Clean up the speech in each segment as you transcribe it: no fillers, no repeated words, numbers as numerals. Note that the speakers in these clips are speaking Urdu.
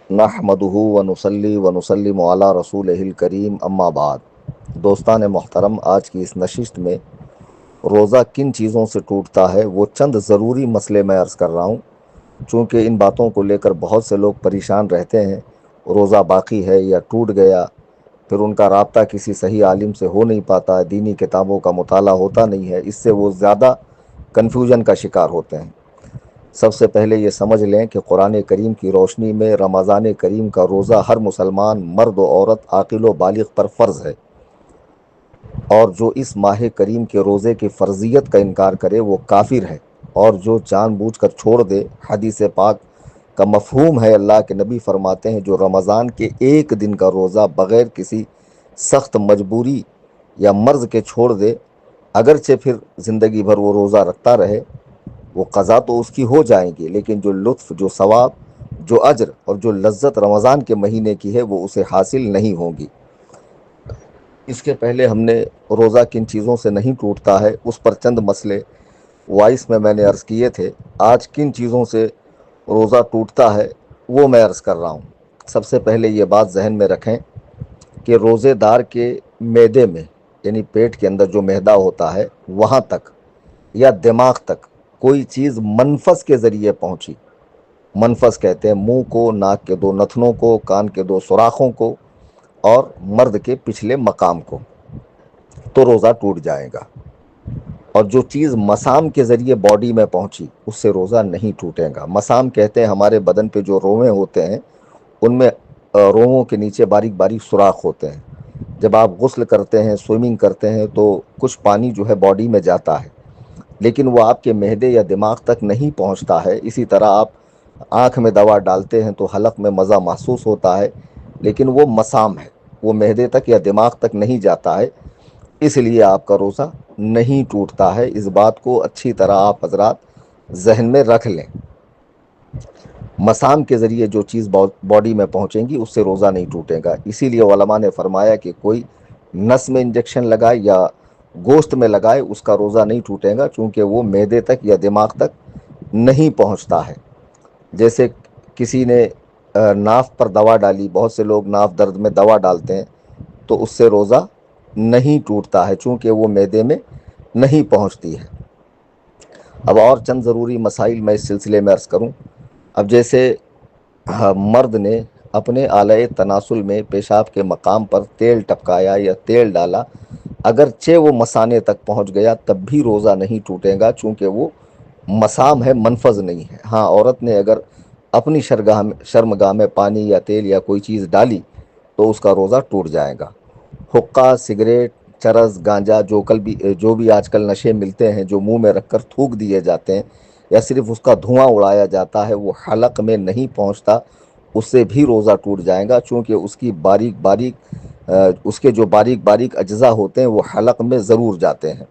نحمدہ ونصلی ونسلم علی رسولہ الکریم اما بعد۔ دوستان محترم، آج کی اس نشست میں روزہ کن چیزوں سے ٹوٹتا ہے وہ چند ضروری مسئلے میں عرض کر رہا ہوں، چونکہ ان باتوں کو لے کر بہت سے لوگ پریشان رہتے ہیں۔ روزہ باقی ہے یا ٹوٹ گیا، پھر ان کا رابطہ کسی صحیح عالم سے ہو نہیں پاتا، دینی کتابوں کا مطالعہ ہوتا نہیں ہے، اس سے وہ زیادہ کنفیوژن کا شکار ہوتے ہیں۔ سب سے پہلے یہ سمجھ لیں کہ قرآن کریم کی روشنی میں رمضان کریم کا روزہ ہر مسلمان مرد و عورت عاقل و بالغ پر فرض ہے، اور جو اس ماہ کریم کے روزے کی فرضیت کا انکار کرے وہ کافر ہے، اور جو جان بوجھ کر چھوڑ دے، حدیث پاک کا مفہوم ہے، اللہ کے نبی فرماتے ہیں جو رمضان کے ایک دن کا روزہ بغیر کسی سخت مجبوری یا مرض کے چھوڑ دے، اگرچہ پھر زندگی بھر وہ روزہ رکھتا رہے، وہ قضا تو اس کی ہو جائیں گی، لیکن جو لطف، جو ثواب، جو اجر اور جو لذت رمضان کے مہینے کی ہے وہ اسے حاصل نہیں ہوگی۔ اس کے پہلے ہم نے روزہ کن چیزوں سے نہیں ٹوٹتا ہے اس پر چند مسئلے وائس میں نے عرض کیے تھے۔ آج کن چیزوں سے روزہ ٹوٹتا ہے وہ میں عرض کر رہا ہوں۔ سب سے پہلے یہ بات ذہن میں رکھیں کہ روزے دار کے معدے میں، یعنی پیٹ کے اندر جو معدہ ہوتا ہے، وہاں تک یا دماغ تک کوئی چیز منفذ کے ذریعے پہنچی، منفذ کہتے ہیں منہ کو، ناک کے دو نتنوں کو، کان کے دو سوراخوں کو اور مرد کے پچھلے مقام کو، تو روزہ ٹوٹ جائے گا۔ اور جو چیز مسام کے ذریعے باڈی میں پہنچی اس سے روزہ نہیں ٹوٹے گا۔ مسام کہتے ہیں ہمارے بدن پہ جو روئیں ہوتے ہیں، ان میں روؤں کے نیچے باریک باریک سوراخ ہوتے ہیں۔ جب آپ غسل کرتے ہیں، سوئمنگ کرتے ہیں، تو کچھ پانی جو ہے باڈی میں جاتا ہے، لیکن وہ آپ کے معدے یا دماغ تک نہیں پہنچتا ہے۔ اسی طرح آپ آنکھ میں دوا ڈالتے ہیں تو حلق میں مزہ محسوس ہوتا ہے، لیکن وہ مسام ہے، وہ معدے تک یا دماغ تک نہیں جاتا ہے، اس لیے آپ کا روزہ نہیں ٹوٹتا ہے۔ اس بات کو اچھی طرح آپ حضرات ذہن میں رکھ لیں۔ مسام کے ذریعے جو چیز باڈی میں پہنچیں گی اس سے روزہ نہیں ٹوٹے گا۔ اسی لیے علماء نے فرمایا کہ کوئی نس میں انجیکشن لگائے یا گوشت میں لگائے اس کا روزہ نہیں ٹوٹے گا، چونکہ وہ معدے تک یا دماغ تک نہیں پہنچتا ہے۔ جیسے کسی نے ناف پر دوا ڈالی، بہت سے لوگ ناف درد میں دوا ڈالتے ہیں، تو اس سے روزہ نہیں ٹوٹتا ہے، چونکہ وہ معدے میں نہیں پہنچتی ہے۔ اب اور چند ضروری مسائل میں اس سلسلے میں عرض کروں۔ اب جیسے مرد نے اپنے آلہ تناسل میں پیشاب کے مقام پر تیل ٹپکایا یا تیل ڈالا، اگرچہ وہ مثانے تک پہنچ گیا تب بھی روزہ نہیں ٹوٹے گا، چونکہ وہ مسام ہے، منفذ نہیں ہے۔ ہاں، عورت نے اگر اپنی شرمگاہ میں پانی یا تیل یا کوئی چیز ڈالی تو اس کا روزہ ٹوٹ جائے گا۔ حقہ، سگریٹ، چرس، گانجا، جو بھی آج کل نشے ملتے ہیں، جو منہ میں رکھ کر تھوک دیے جاتے ہیں یا صرف اس کا دھواں اڑایا جاتا ہے، وہ حلق میں نہیں پہنچتا، اس سے بھی روزہ ٹوٹ جائے گا، چونکہ اس کے جو باریک باریک اجزاء ہوتے ہیں وہ حلق میں ضرور جاتے ہیں۔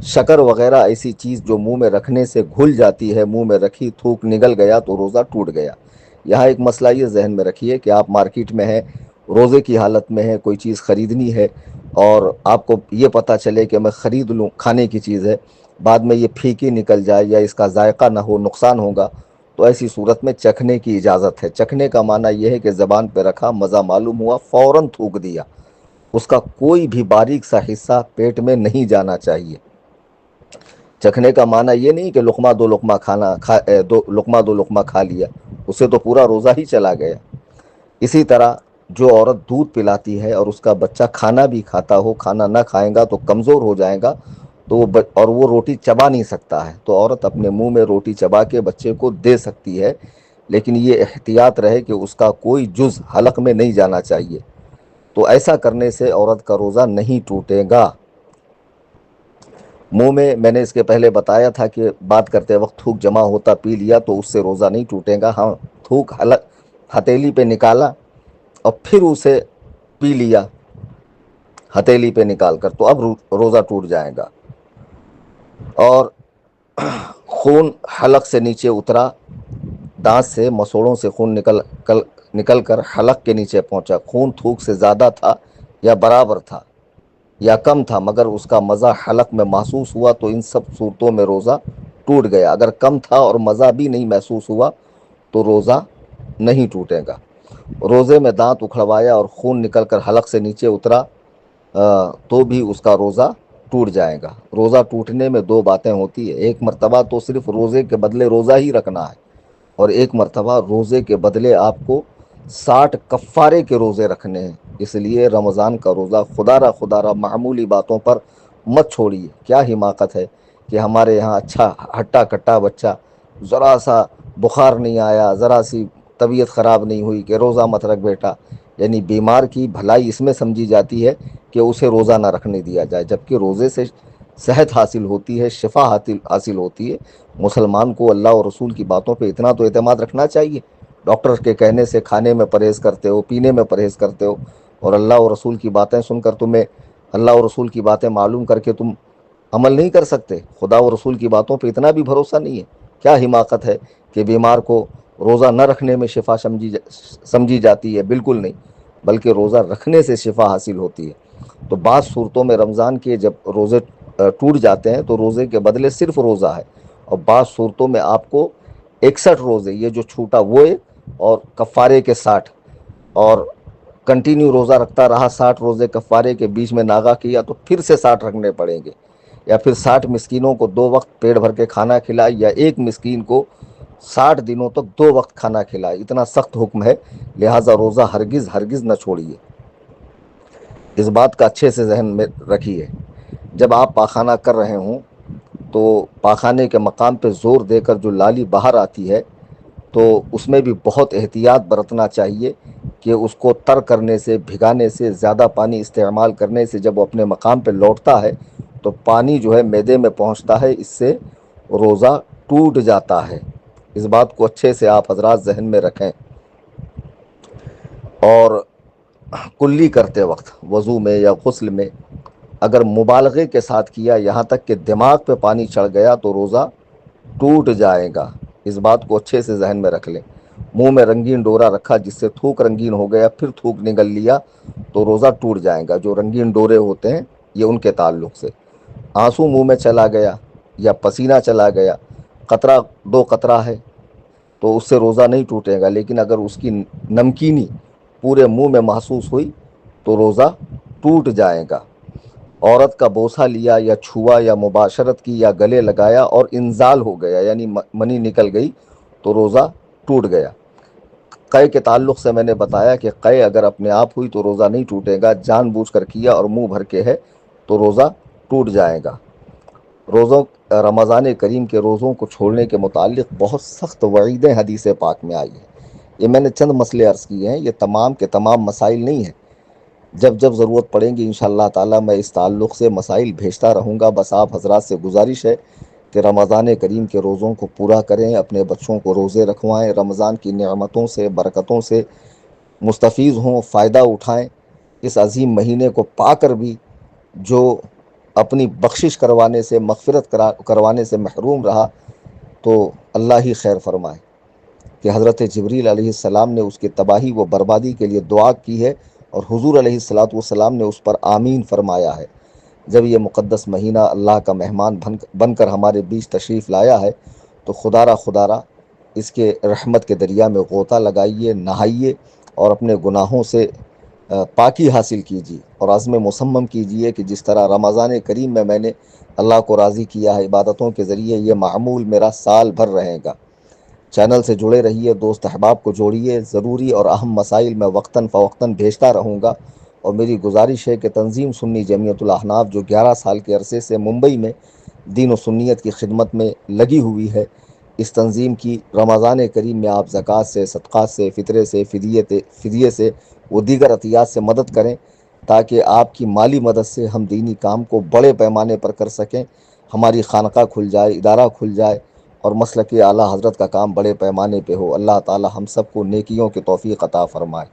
شکر وغیرہ ایسی چیز جو منہ میں رکھنے سے گھل جاتی ہے، منہ میں رکھی تھوک نگل گیا تو روزہ ٹوٹ گیا۔ یہاں ایک مسئلہ یہ ذہن میں رکھیے کہ آپ مارکیٹ میں ہیں، روزے کی حالت میں ہے، کوئی چیز خریدنی ہے اور آپ کو یہ پتہ چلے کہ میں خرید لوں، کھانے کی چیز ہے، بعد میں یہ پھیکی نکل جائے یا اس کا ذائقہ نہ ہو، نقصان ہوگا، تو ایسی صورت میں چکھنے کی اجازت ہے۔ چکھنے کا معنی یہ ہے کہ زبان پہ رکھا، مزہ معلوم ہوا، فوراً تھوک دیا، اس کا کوئی بھی باریک سا حصہ پیٹ میں نہیں جانا چاہیے۔ چکھنے کا معنی یہ نہیں کہ لقمہ دو لقمہ کھا لیا، اس سے تو پورا روزہ ہی چلا گیا۔ اسی طرح جو عورت دودھ پلاتی ہے اور اس کا بچہ کھانا بھی کھاتا ہو، کھانا نہ کھائے گا تو کمزور ہو جائے گا، اور وہ روٹی چبا نہیں سکتا ہے، تو عورت اپنے منہ میں روٹی چبا کے بچے کو دے سکتی ہے، لیکن یہ احتیاط رہے کہ اس کا کوئی جز حلق میں نہیں جانا چاہیے۔ تو ایسا کرنے سے عورت کا روزہ نہیں ٹوٹے گا۔ منہ میں نے اس کے پہلے بتایا تھا کہ بات کرتے وقت تھوک جمع ہوتا، پی لیا تو اس سے روزہ نہیں ٹوٹے گا۔ ہاں، تھوک ہتیلی پہ نکالا اور پھر اسے پی لیا ہتیلی پہ نکال کر، تو اب روزہ ٹوٹ جائے گا۔ اور خون حلق سے نیچے اترا، دانت سے، مسوڑوں سے خون نکل کر حلق کے نیچے پہنچا، خون تھوک سے زیادہ تھا یا برابر تھا یا کم تھا، مگر اس کا مزہ حلق میں محسوس ہوا، تو ان سب صورتوں میں روزہ ٹوٹ گیا۔ اگر کم تھا اور مزہ بھی نہیں محسوس ہوا تو روزہ نہیں ٹوٹے گا۔ روزے میں دانت اکھڑوایا اور خون نکل کر حلق سے نیچے اترا تو بھی اس کا روزہ ٹوٹ جائے گا۔ روزہ ٹوٹنے میں دو باتیں ہوتی ہیں، ایک مرتبہ تو صرف روزے کے بدلے روزہ ہی رکھنا ہے، اور ایک مرتبہ روزے کے بدلے آپ کو 60 کفارے کے روزے رکھنے ہیں۔ اس لیے رمضان کا روزہ خدا را معمولی باتوں پر مت چھوڑیے۔ کیا حماقت ہے کہ ہمارے یہاں اچھا ہٹا کٹا بچہ، ذرا سا بخار نہیں آیا، ذرا سی طبیعت خراب نہیں ہوئی کہ روزہ مت رکھ بیٹا، یعنی بیمار کی بھلائی اس میں سمجھی جاتی ہے کہ اسے روزہ نہ رکھنے دیا جائے، جبکہ روزے سے صحت حاصل ہوتی ہے، شفا حاصل ہوتی ہے۔ مسلمان کو اللہ اور رسول کی باتوں پہ اتنا تو اعتماد رکھنا چاہیے۔ ڈاکٹر کے کہنے سے کھانے میں پرہیز کرتے ہو، پینے میں پرہیز کرتے ہو، اور اللہ اور رسول کی باتیں سن کر تمہیں اللہ اور رسول کی باتیں معلوم کر کے تم عمل نہیں کر سکتے۔ خدا و رسول کی باتوں پہ اتنا بھی بھروسہ نہیں ہے۔ کیا حماقت ہے کہ بیمار کو روزہ نہ رکھنے میں شفا سمجھی جاتی ہے؟ بالکل نہیں، بلکہ روزہ رکھنے سے شفا حاصل ہوتی ہے۔ تو بعض صورتوں میں رمضان کے جب روزے ٹوٹ جاتے ہیں تو روزے کے بدلے صرف روزہ ہے، اور بعض صورتوں میں آپ کو 61 روزے، یہ جو چھوٹا وہ ایک اور کفارے کے 60، اور کنٹینیو روزہ رکھتا رہا 60 روزے کفارے کے، بیچ میں ناغا کیا تو پھر سے 60 رکھنے پڑیں گے، یا پھر 60 مسکینوں کو 2 وقت پیٹ بھر کے کھانا کھلائے، یا ایک مسکین کو 60 دنوں تک 2 وقت کھانا کھلائے۔ اتنا سخت حکم ہے، لہٰذا روزہ ہرگز ہرگز نہ چھوڑیے۔ اس بات کا اچھے سے ذہن میں رکھیے، جب آپ پاخانہ کر رہے ہوں تو پاخانے کے مقام پہ زور دے کر جو لالی باہر آتی ہے تو اس میں بھی بہت احتیاط برتنا چاہیے کہ اس کو تر کرنے سے، بھگانے سے، زیادہ پانی استعمال کرنے سے جب وہ اپنے مقام پہ لوٹتا ہے تو پانی جو ہے معدے میں پہنچتا ہے، اس سے روزہ ٹوٹ جاتا ہے۔ اس بات کو اچھے سے آپ حضرات ذہن میں رکھیں۔ اور کلی کرتے وقت وضو میں یا غسل میں اگر مبالغے کے ساتھ کیا، یہاں تک کہ دماغ پہ پانی چڑھ گیا، تو روزہ ٹوٹ جائے گا۔ اس بات کو اچھے سے ذہن میں رکھ لیں۔ منہ میں رنگین ڈورا رکھا جس سے تھوک رنگین ہو گیا، پھر تھوک نگل لیا تو روزہ ٹوٹ جائے گا۔ جو رنگین ڈورے ہوتے ہیں یہ ان کے تعلق سے۔ آنسو منہ میں چلا گیا یا پسینہ چلا گیا، قطرہ 2 قطرہ ہے تو اس سے روزہ نہیں ٹوٹے گا، لیکن اگر اس کی نمکینی پورے منہ میں محسوس ہوئی تو روزہ ٹوٹ جائے گا۔ عورت کا بوسہ لیا یا چھوا یا مباشرت کی یا گلے لگایا اور انزال ہو گیا، یعنی منی نکل گئی، تو روزہ ٹوٹ گیا۔ قے کے تعلق سے میں نے بتایا کہ قے اگر اپنے آپ ہوئی تو روزہ نہیں ٹوٹے گا، جان بوجھ کر کیا اور منہ بھر کے ہے تو روزہ ٹوٹ جائے گا۔ رمضان کریم کے روزوں کو چھوڑنے کے متعلق بہت سخت وعیدیں حدیث پاک میں آئی ہیں۔ یہ میں نے چند مسئلے عرض کیے ہیں، یہ تمام کے تمام مسائل نہیں ہیں۔ جب جب ضرورت پڑیں گی انشاءاللہ تعالی میں اس تعلق سے مسائل بھیجتا رہوں گا۔ بس آپ حضرات سے گزارش ہے کہ رمضان کریم کے روزوں کو پورا کریں، اپنے بچوں کو روزے رکھوائیں، رمضان کی نعمتوں سے، برکتوں سے مستفیض ہوں، فائدہ اٹھائیں۔ اس عظیم مہینے کو پا کر بھی جو اپنی بخشش کروانے سے، مغفرت کروانے سے محروم رہا تو اللہ ہی خیر فرمائے کہ حضرت جبریل علیہ السلام نے اس کی تباہی و بربادی کے لیے دعا کی ہے، اور حضور علیہ السلام نے اس پر آمین فرمایا ہے۔ جب یہ مقدس مہینہ اللہ کا مہمان بن کر ہمارے بیچ تشریف لایا ہے تو خدا را اس کے رحمت کے دریا میں غوطہ لگائیے، نہائیے، اور اپنے گناہوں سے پاکی حاصل کیجیے، اور عزم مصمم کیجیے کہ جس طرح رمضان کریم میں نے اللہ کو راضی کیا ہے عبادتوں کے ذریعے، یہ معمول میرا سال بھر رہے گا۔ چینل سے جڑے رہیے، دوست احباب کو جوڑیے، ضروری اور اہم مسائل میں وقتاً فوقتاً بھیجتا رہوں گا۔ اور میری گزارش ہے کہ تنظیم سنی جمعیت الاحناف جو 11 سال کے عرصے سے ممبئی میں دین و سنیت کی خدمت میں لگی ہوئی ہے، اس تنظیم کی رمضان کریم میں آپ زکوٰۃ سے، صدقات سے، فطرے سے، فدیے سے و دیگر عطیات سے مدد کریں، تاکہ آپ کی مالی مدد سے ہم دینی کام کو بڑے پیمانے پر کر سکیں، ہماری خانقاہ کھل جائے، ادارہ کھل جائے، اور مسلک اعلیٰ حضرت کا کام بڑے پیمانے پہ ہو۔ اللہ تعالی ہم سب کو نیکیوں کی توفیق عطا فرمائے۔